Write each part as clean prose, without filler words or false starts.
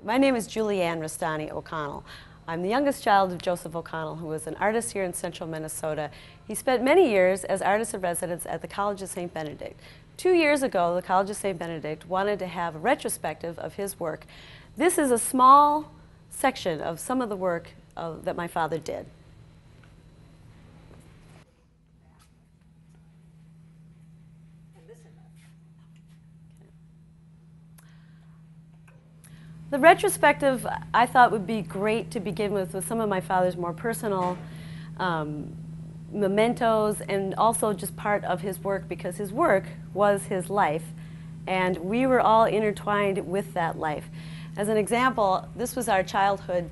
My name is Julianne Rastani O'Connell. I'm the youngest child of Joseph O'Connell, who was an artist here in central Minnesota. He spent many years as artist in residence at the College of St. Benedict. 2 years ago, the College of St. Benedict wanted to have a retrospective of his work. This is a small section of some of the work that my father did. The retrospective, I thought, would be great to begin with some of my father's more personal mementos, and also just part of his work, because his work was his life, and we were all intertwined with that life. As an example, this was our childhood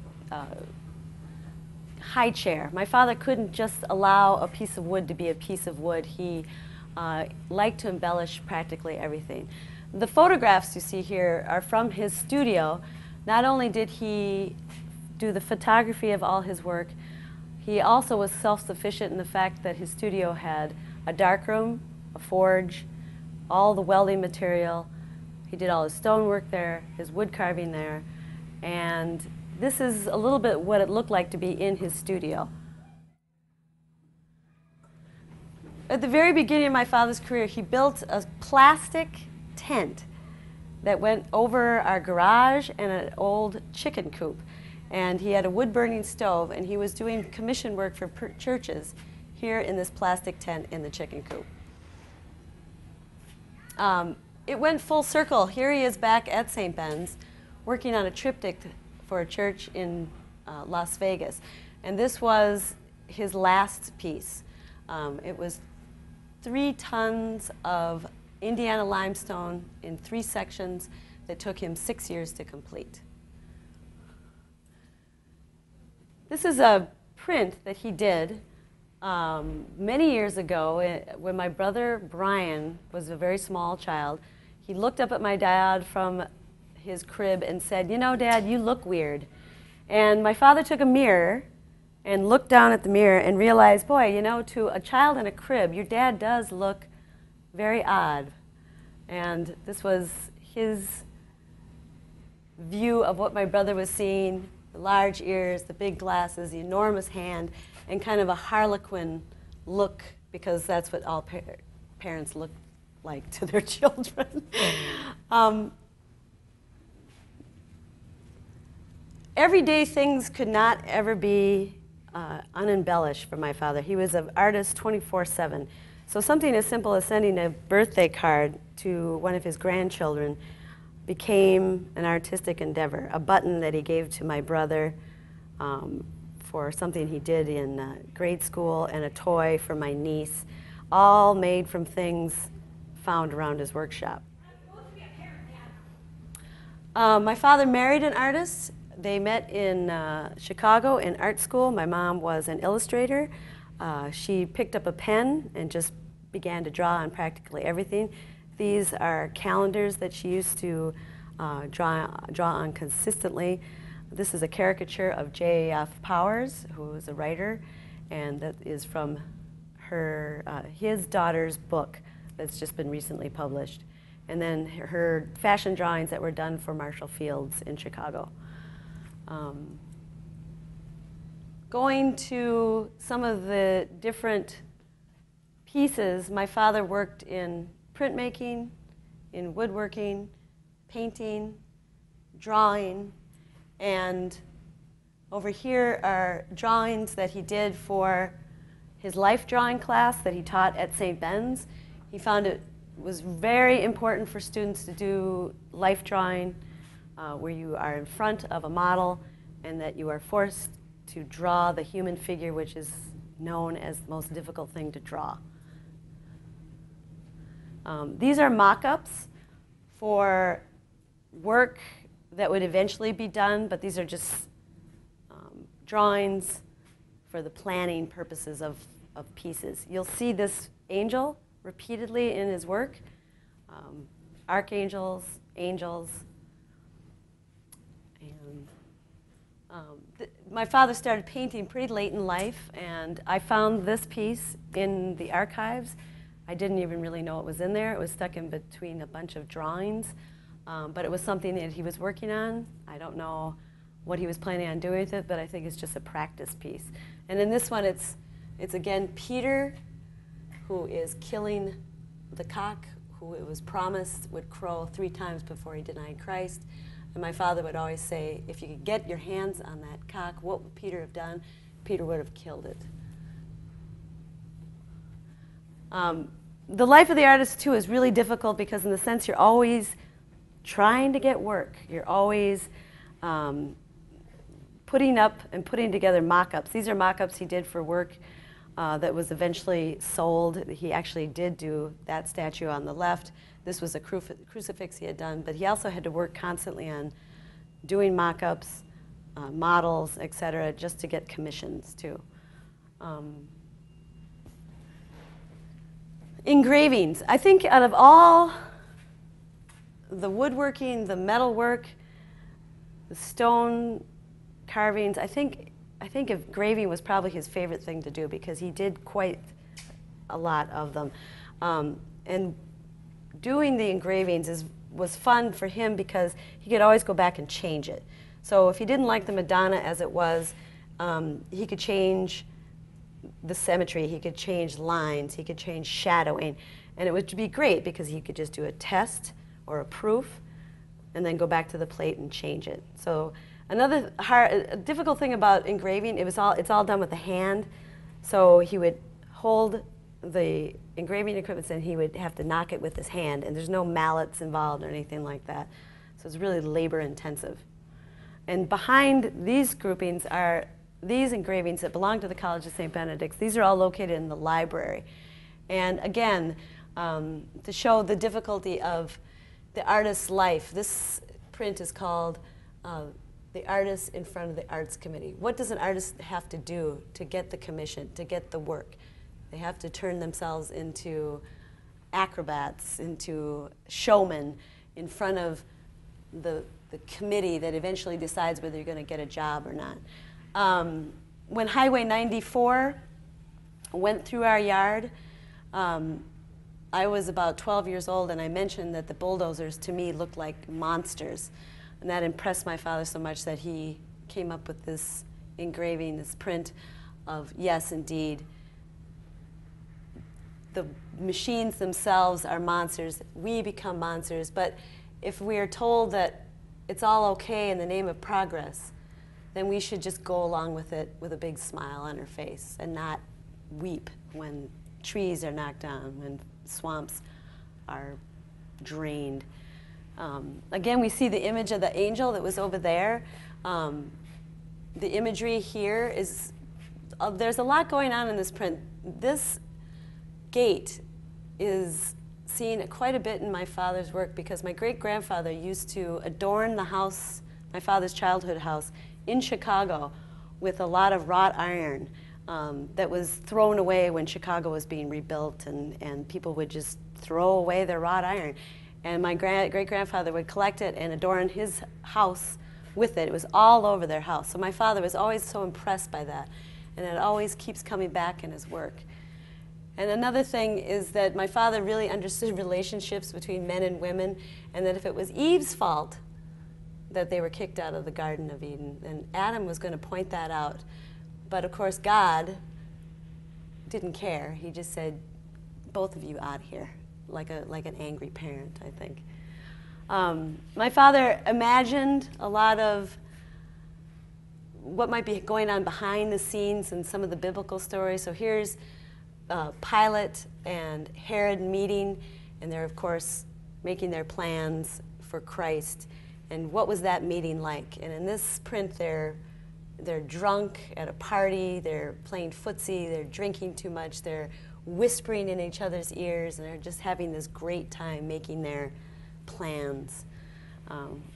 high chair. My father couldn't just allow a piece of wood to be a piece of wood. He liked to embellish practically everything. The photographs you see here are from his studio. Not only did he do the photography of all his work, he also was self-sufficient in the fact that his studio had a darkroom, a forge, all the welding material. He did all his stonework there, his wood carving there, and this is a little bit what it looked like to be in his studio. At the very beginning of my father's career, he built a plastic tent that went over our garage and an old chicken coop. And he had a wood-burning stove, and he was doing commission work for churches here in this plastic tent in the chicken coop. It went full circle. Here he is back at St. Ben's working on a triptych for a church in Las Vegas. And this was his last piece. It was 3 tons of Indiana limestone in 3 sections that took him 6 years to complete. This is a print that he did many years ago when my brother Brian was a very small child. He looked up at my dad from his crib and said, "You know, Dad, you look weird." And my father took a mirror and looked down at the mirror and realized, boy, you know, to a child in a crib, your dad does look very odd. And this was his view of what my brother was seeing: the large ears, the big glasses, the enormous hand, and kind of a harlequin look, because that's what all parents look like to their children. Everyday things could not ever be unembellished for my father. He was an artist 24/7. So something as simple as sending a birthday card to one of his grandchildren became an artistic endeavor. A button that he gave to my brother for something he did in grade school, and a toy for my niece, all made from things found around his workshop. My father married an artist. They met in Chicago in art school. My mom was an illustrator. She picked up a pen and just began to draw on practically everything. These are calendars that she used to draw on consistently. This is a caricature of J.F. Powers, who was a writer, and that is from his daughter's book that's just been recently published. And then her fashion drawings that were done for Marshall Fields in Chicago. Going to some of the different pieces, my father worked in printmaking, in woodworking, painting, drawing, and over here are drawings that he did for his life drawing class that he taught at St. Ben's. He found it was very important for students to do life drawing, where you are in front of a model and that you are forced to draw the human figure, which is known as the most difficult thing to draw. These are mock-ups for work that would eventually be done, but these are just drawings for the planning purposes of pieces. You'll see this angel repeatedly in his work, archangels, angels. And my father started painting pretty late in life, and I found this piece in the archives. I didn't even really know it was in there. It was stuck in between a bunch of drawings. but it was something that he was working on. I don't know what he was planning on doing with it, but I think it's just a practice piece. And in this one, it's again Peter, who is killing the cock, who it was promised would crow 3 times before he denied Christ. And my father would always say, if you could get your hands on that cock, what would Peter have done? Peter would have killed it. The life of the artist, too, is really difficult because in the sense you're always trying to get work. You're always putting up and putting together mock-ups. These are mock-ups he did for work that was eventually sold. He actually did do that statue on the left. This was a crucifix he had done, but he also had to work constantly on doing mock-ups, models, etc., just to get commissions, too. Engravings. I think out of all the woodworking, the metalwork, the stone carvings, I think engraving was probably his favorite thing to do because he did quite a lot of them. And doing the engravings was fun for him because he could always go back and change it. So if he didn't like the Madonna as it was, he could change the symmetry, he could change lines, he could change shadowing. And it would be great because he could just do a test or a proof and then go back to the plate and change it. So another difficult thing about engraving, it's all done with the hand. So he would hold the engraving equipment and he would have to knock it with his hand, and there's no mallets involved or anything like that. So it's really labor intensive. And behind these groupings are these engravings that belong to the College of St. Benedict's. These are all located in the library. And again, to show the difficulty of the artist's life, this print is called The Artist in Front of the Arts Committee. What does an artist have to do to get the commission, to get the work? They have to turn themselves into acrobats, into showmen in front of the committee that eventually decides whether you're going to get a job or not. When Highway 94 went through our yard, I was about 12 years old, and I mentioned that the bulldozers to me looked like monsters. And that impressed my father so much that he came up with this engraving, this print of, yes, indeed, the machines themselves are monsters. We become monsters. But if we are told that it's all okay in the name of progress, then we should just go along with it with a big smile on our face and not weep when trees are knocked down, when swamps are drained. Again, we see the image of the angel that was over there. The imagery here is, there's a lot going on in this print. This gate is seen quite a bit in my father's work because my great-grandfather used to adorn the house, my father's childhood house, in Chicago with a lot of wrought iron that was thrown away when Chicago was being rebuilt, and people would just throw away their wrought iron. And my great-grandfather would collect it and adorn his house with it. It was all over their house. So my father was always so impressed by that, and it always keeps coming back in his work. And another thing is that my father really understood relationships between men and women, and that if it was Eve's fault that they were kicked out of the Garden of Eden, and Adam was going to point that out. But of course, God didn't care. He just said, both of you out here, like an angry parent, I think. My father imagined a lot of what might be going on behind the scenes in some of the biblical stories. So here's Pilate and Herod meeting, and they're, of course, making their plans for Christ. And what was that meeting like? And in this print, they're drunk at a party, they're playing footsie, they're drinking too much, they're whispering in each other's ears, and they're just having this great time making their plans.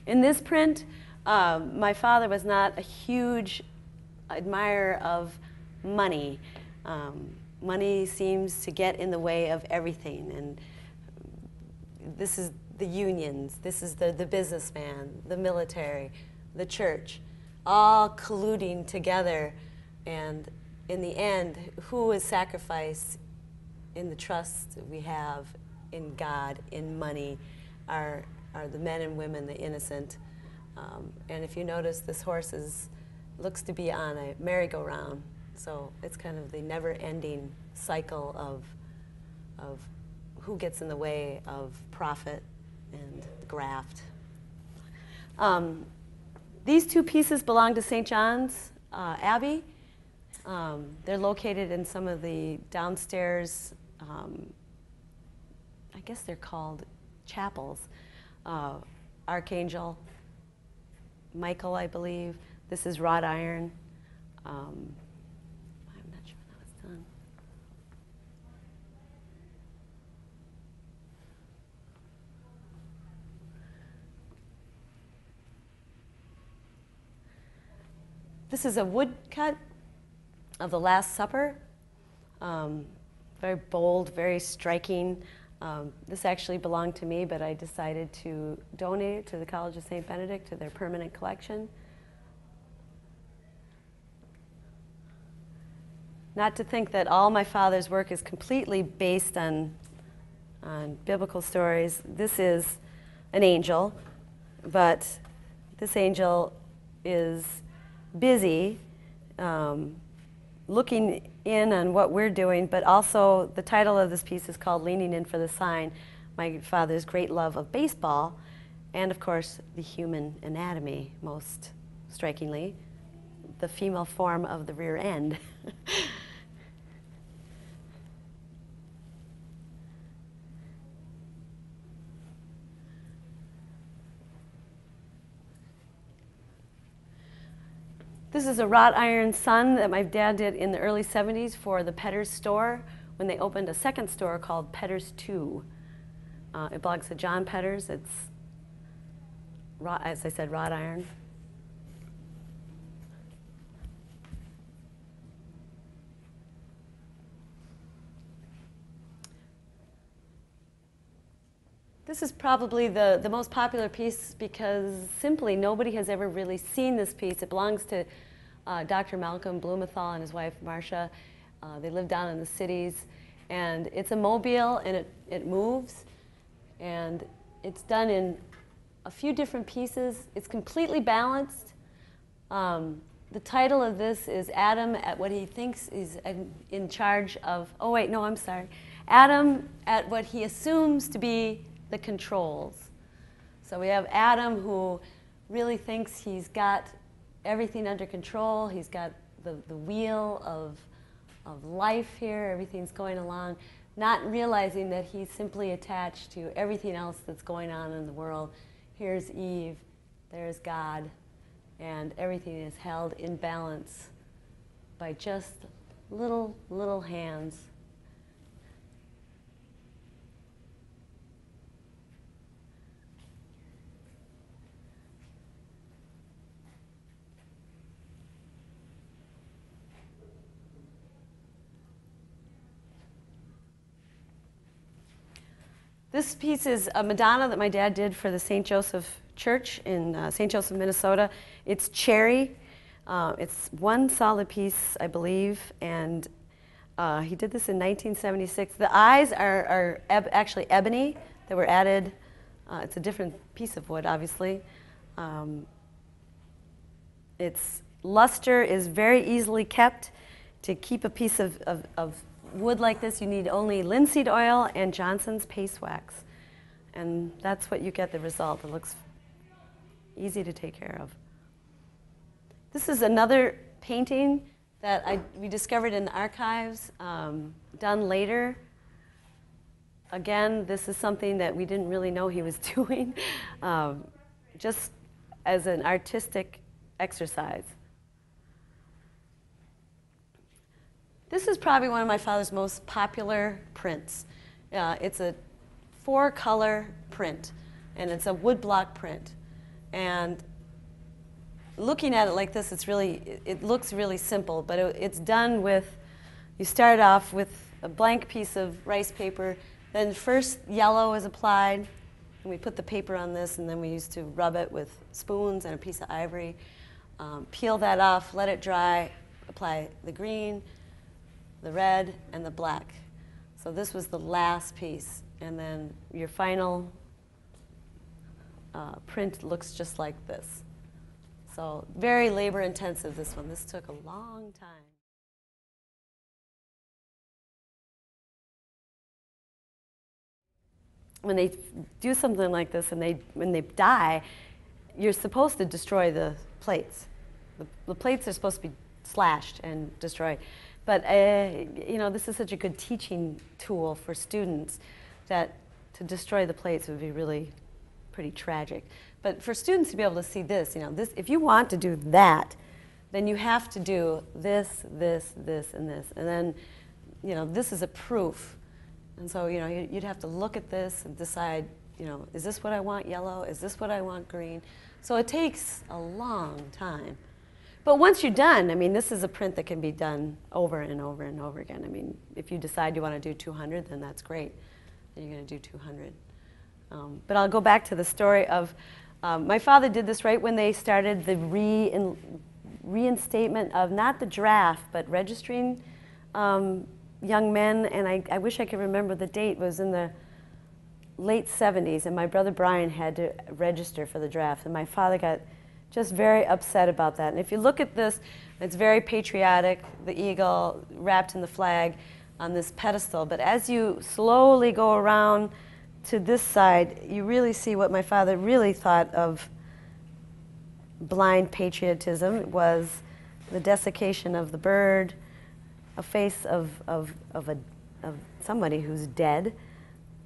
In this print, my father was not a huge admirer of money. Money seems to get in the way of everything, and this is the unions, this is the businessman, the military, the church, all colluding together, and in the end, who is sacrificed in the trust we have in God, in money, are are the men and women, the innocent. And if you notice, this horse looks to be on a merry-go-round. So it's kind of the never-ending cycle of who gets in the way of profit and graft. These two pieces belong to St. John's Abbey. They're located in some of the downstairs, I guess they're called chapels. Archangel Michael, I believe. This is wrought iron. I'm not sure how it's done. This is a woodcut of the Last Supper. Very bold, very striking. This actually belonged to me, but I decided to donate it to the College of St. Benedict, to their permanent collection. Not to think that all my father's work is completely based on biblical stories. This is an angel, but this angel is busy looking in on what we're doing, but also the title of this piece is called Leaning In for the Sign, my father's great love of baseball, and of course the human anatomy, most strikingly, the female form of the rear end. This is a wrought iron sun that my dad did in the early 70s for the Petters store when they opened a second store called Petters 2. It belongs to John Petters. It's, as I said, wrought iron. This is probably the most popular piece because simply nobody has ever really seen this piece. It belongs to Dr. Malcolm Blumenthal and his wife Marcia. They live down in the cities, and it's a mobile, and it moves, and it's done in a few different pieces. It's completely balanced. The title of this is Adam at what he thinks is in charge of, oh wait, no, I'm sorry. Adam at what he assumes to be the controls. So we have Adam who really thinks he's got everything under control. He's got the wheel of life here. Everything's going along, not realizing that he's simply attached to everything else that's going on in the world. Here's Eve, there's God, and everything is held in balance by just little hands. This piece is a Madonna that my dad did for the St. Joseph Church in St. Joseph, Minnesota. It's cherry. It's one solid piece, I believe, and he did this in 1976. The eyes are actually ebony. They were added. It's a different piece of wood, obviously. Its luster is very easily kept. To keep a piece of wood like this, you need only linseed oil and Johnson's paste wax. And that's what you get the result. It looks easy to take care of. This is another painting that we discovered in the archives, done later. Again, this is something that we didn't really know he was doing, just as an artistic exercise. This is probably one of my father's most popular prints. It's a 4-color print, and it's a woodblock print. And looking at it like this, it looks really simple, but it's done with, you start off with a blank piece of rice paper, then first yellow is applied, and we put the paper on this, and then we used to rub it with spoons and a piece of ivory, peel that off, let it dry, apply the green, the red, and the black. So this was the last piece. And then your final print looks just like this. So very labor intensive, this one. This took a long time. When they do something like this and when they dye, you're supposed to destroy the plates. The plates are supposed to be slashed and destroyed. But you know, this is such a good teaching tool for students that to destroy the plates would be really pretty tragic. But for students to be able to see this, you know, this, if you want to do that, then you have to do this, this, this, and this. And then, you know, this is a proof. And so, you know, you'd have to look at this and decide, you know, is this what I want yellow? Is this what I want green? So it takes a long time. But once you're done, I mean, this is a print that can be done over and over and over again. I mean, if you decide you want to do 200, then that's great. Then you're going to do 200. But I'll go back to the story of, my father did this right when they started the reinstatement of not the draft, but registering young men, and I wish I could remember the date. It was in the late 70s, and my brother Brian had to register for the draft, and my father got just very upset about that. And if you look at this, it's very patriotic, the eagle wrapped in the flag on this pedestal, but as you slowly go around to this side, you really see what my father really thought of blind patriotism. It was the desiccation of the bird, a face of somebody who's dead,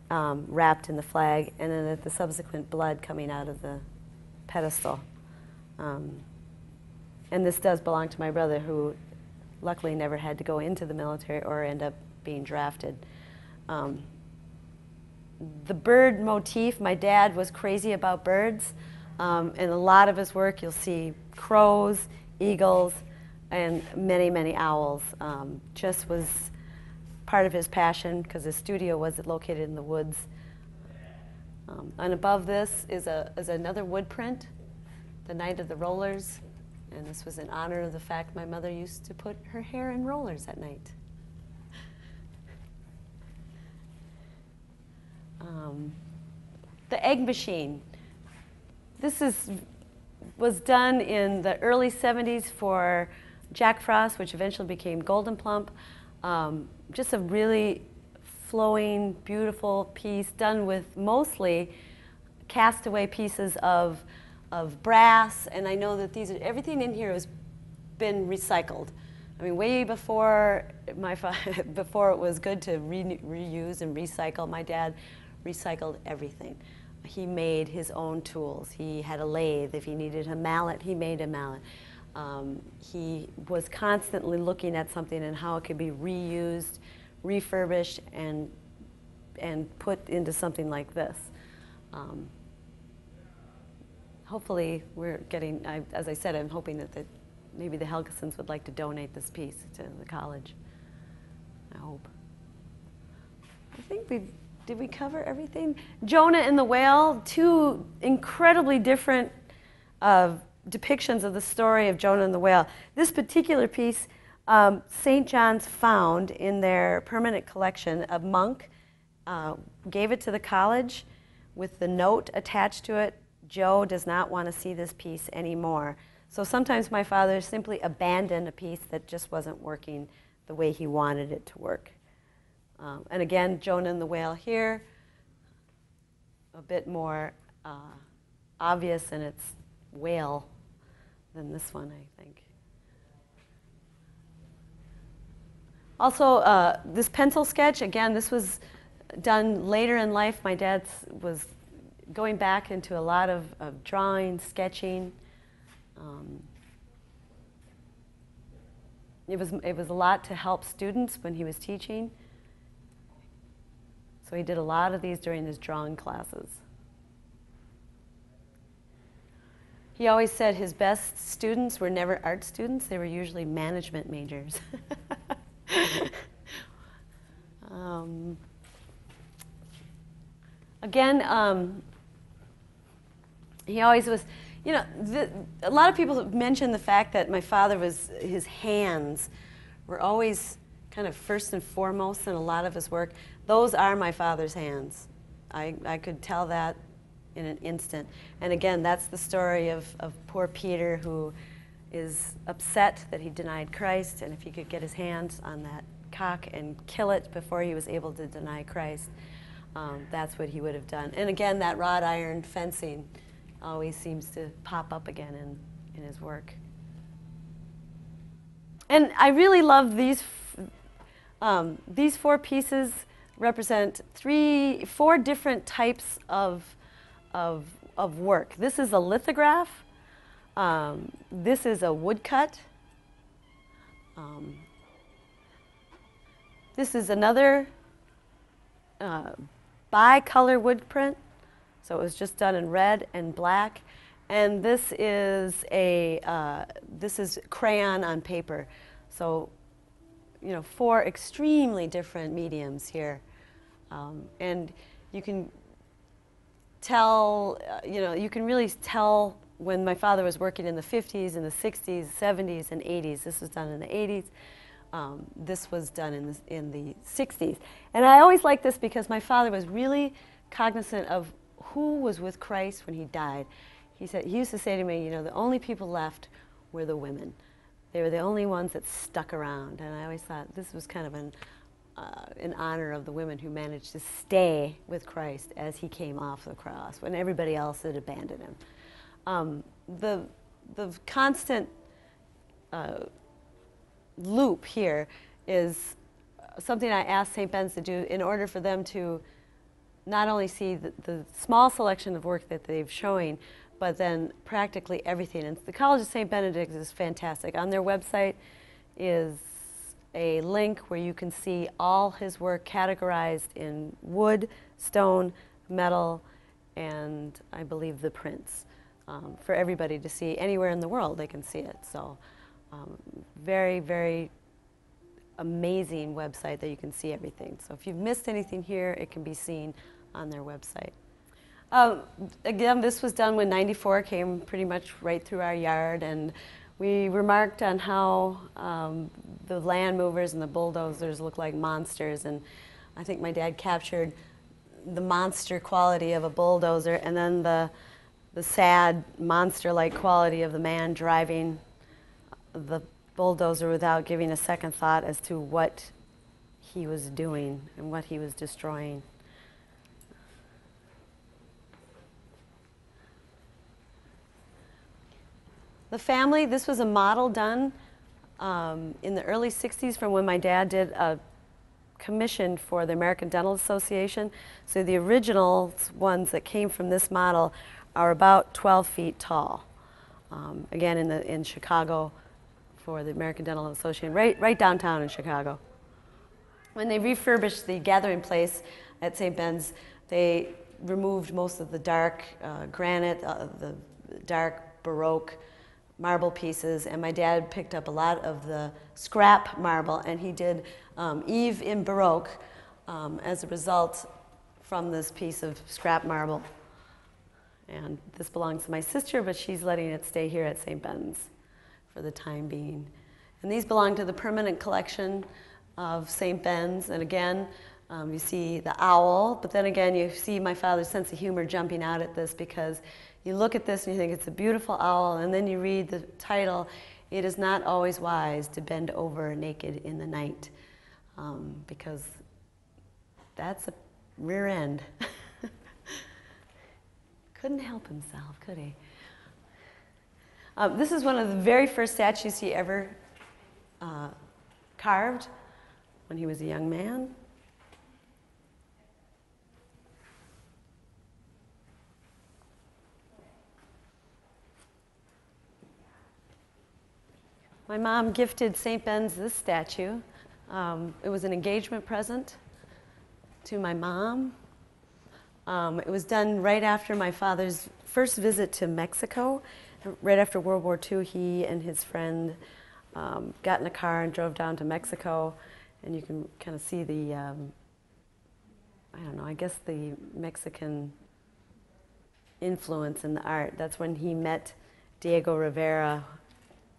wrapped in the flag, and then the subsequent blood coming out of the pedestal. And this does belong to my brother, who luckily never had to go into the military or end up being drafted. The bird motif, my dad was crazy about birds. In a lot of his work, you'll see crows, eagles, and many, many owls. Just was part of his passion because his studio was located in the woods. And above this is another wood print, The Night of the Rollers. And this was in honor of the fact my mother used to put her hair in rollers at night. The egg machine. This was done in the early 70s for Jack Frost, which eventually became Golden Plump. Just a really flowing, beautiful piece done with mostly castaway pieces of brass. And I know that everything in here has been recycled. I mean, way before before it was good to reuse and recycle, my dad recycled everything. He made his own tools. He had a lathe. If he needed a mallet, he made a mallet. He was constantly looking at something and how it could be reused, refurbished, and put into something like this. Hopefully, we're getting, as I said, I'm hoping that maybe the Helgesons would like to donate this piece to the college. I hope. I think did we cover everything? Jonah and the Whale, two incredibly different depictions of the story of Jonah and the Whale. This particular piece, St. John's found in their permanent collection. A monk gave it to the college with the note attached to it, Joe does not want to see this piece anymore. So sometimes my father simply abandoned a piece that just wasn't working the way he wanted it to work. And again, Jonah and the Whale here, a bit more obvious in its whale than this one, I think. Also, this pencil sketch, again, this was done later in life. My dad was going back into a lot of drawing, sketching. It was a lot to help students when he was teaching. So he did a lot of these during his drawing classes. He always said his best students were never art students, they were usually management majors. Again, he always was, you know, a lot of people mention the fact that my father his hands were always kind of first and foremost in a lot of his work. Those are my father's hands. I could tell that in an instant. And again, that's the story of poor Peter, who is upset that he denied Christ, and if he could get his hands on that cock and kill it before he was able to deny Christ, that's what he would have done. And again, that wrought iron fencing always seems to pop up again in his work. And I really love these four pieces represent four different types of work. This is a lithograph. This is a woodcut. This is another bicolor wood print. So it was just done in red and black. And this is crayon on paper. So, you know, four extremely different mediums here. And you can tell, you can really tell when my father was working in the 50s, and the 60s, 70s, and 80s. This was done in the 80s. This was done in the 60s. And I always like this because my father was really cognizant of who was with Christ when he died. He used to say to me, the only people left were the women. They were the only ones that stuck around. And I always thought this was kind of in honor of the women who managed to stay with Christ as he came off the cross when everybody else had abandoned him. The constant loop here is something I asked St. Ben's to do in order for them to not only see the small selection of work that they've showing, but then practically everything. And the College of St. Benedict is fantastic. On their website is a link where you can see all his work categorized in wood, stone, metal, and I believe the prints. For everybody to see anywhere in the world, they can see it. So very, very amazing website that you can see everything. So if you've missed anything here, it can be seen on their website. Again, this was done when 94 came pretty much right through our yard, and we remarked on how the land movers and the bulldozers look like monsters, and I think my dad captured the monster quality of a bulldozer and then the sad monster-like quality of the man driving the bulldozer without giving a second thought as to what he was doing and what he was destroying. The family, this was a model done in the early 60s from when my dad did a commission for the American Dental Association. So the original ones that came from this model are about 12 feet tall. Again, in Chicago for the American Dental Association, right downtown in Chicago. When they refurbished the gathering place at St. Ben's, they removed most of the dark granite, the dark Baroque marble pieces, and my dad picked up a lot of the scrap marble, and he did Eve in Baroque as a result from this piece of scrap marble. And this belongs to my sister, but she's letting it stay here at St. Ben's for the time being. And these belong to the permanent collection of St. Ben's. And again, you see the owl, but then again, you see my father's sense of humor jumping out at this, because you look at this and you think it's a beautiful owl, and then you read the title, "It is not always wise to bend over naked in the night," because that's a rear end. Couldn't help himself, could he? This is one of the very first statues he ever carved when he was a young man. My mom gifted St. Ben's this statue. It was an engagement present to my mom. It was done right after my father's first visit to Mexico. Right after World War II, he and his friend got in a car and drove down to Mexico. And you can kind of see the, I don't know, I guess the Mexican influence in the art. That's when he met Diego Rivera.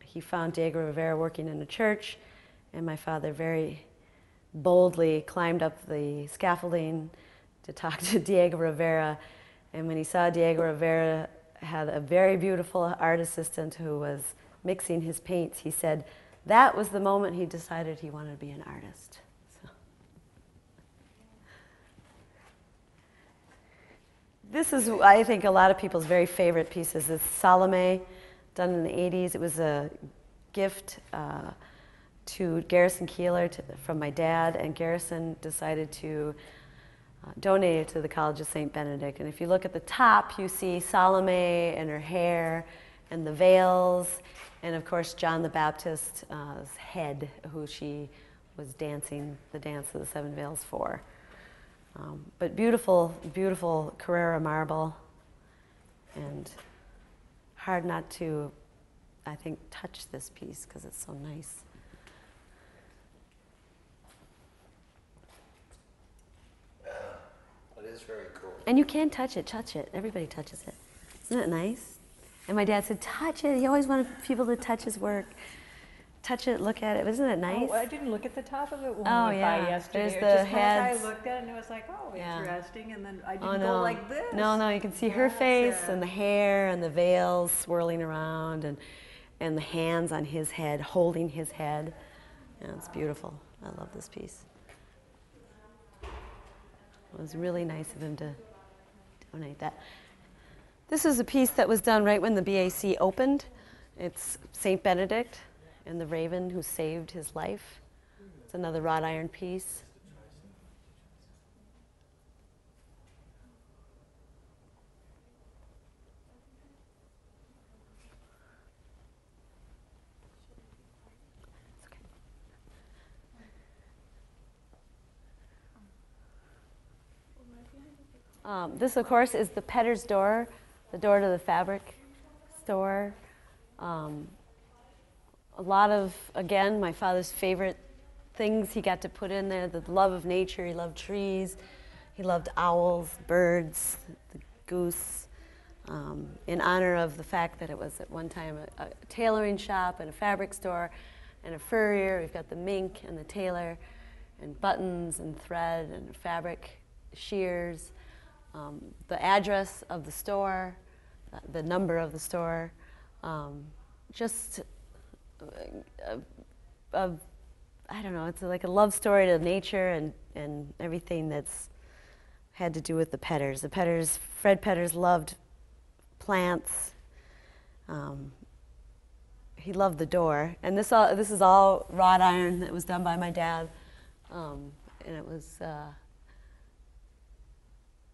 He found Diego Rivera working in a church, and my father very boldly climbed up the scaffolding to talk to Diego Rivera And when he saw Diego Rivera had a very beautiful art assistant who was mixing his paints, he said that was the moment he decided he wanted to be an artist. So. This is, I think, a lot of people's very favorite pieces. It's Salome, done in the 80s. It was a gift to Garrison Keillor from my dad, and Garrison decided to donate it to the College of St. Benedict. And if you look at the top, you see Salome and her hair and the veils, and of course John the Baptist's head, who she was dancing the dance of the seven veils for. But beautiful, beautiful Carrara marble, and hard not to, I think, touch this piece because it's so nice. It is very cool. And you can touch it, Everybody touches it. Isn't it nice? And my dad said, touch it. He always wanted people to touch his work. Touch it, look at it. Isn't it nice? Oh, I didn't look at the top of it when Oh, we went yeah. by yesterday. There's It the just heads. I looked at it and it was like, oh, Yeah. interesting. And then I didn't Oh, no. go like this. No, you can see her That's face it. and the hair and the veils swirling around and the hands on his head, holding his head. Yeah, it's beautiful. I love this piece. It was really nice of him to donate that. This is a piece that was done right when the BAC opened. It's St. Benedict and the raven who saved his life. It's another wrought iron piece. This, of course, is the Petter's door, the door to the fabric store. A lot of, again, my father's favorite things he got to put in there, the love of nature. He loved trees. He loved owls, birds, the goose, in honor of the fact that it was at one time a tailoring shop and a fabric store and a furrier. We've got the mink and the tailor and buttons and thread and fabric shears. The address of the store, the number of the store, just I don't know, it's like a love story to nature and everything that's had to do with the Petters. The Petters, Fred Petters loved plants. He loved the door. And this is all wrought iron that was done by my dad. And it was,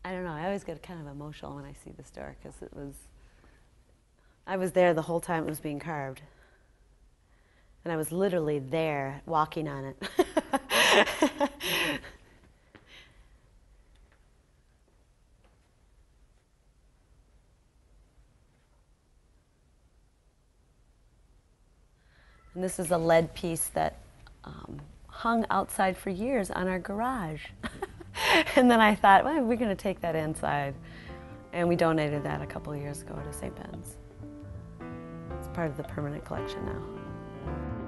I don't know, I always get kind of emotional when I see this door because I was there the whole time it was being carved. And I was literally there, walking on it. And this is a lead piece that hung outside for years on our garage. And then I thought, well, we're going to take that inside. And we donated that a couple of years ago to St. Ben's. It's part of the permanent collection now.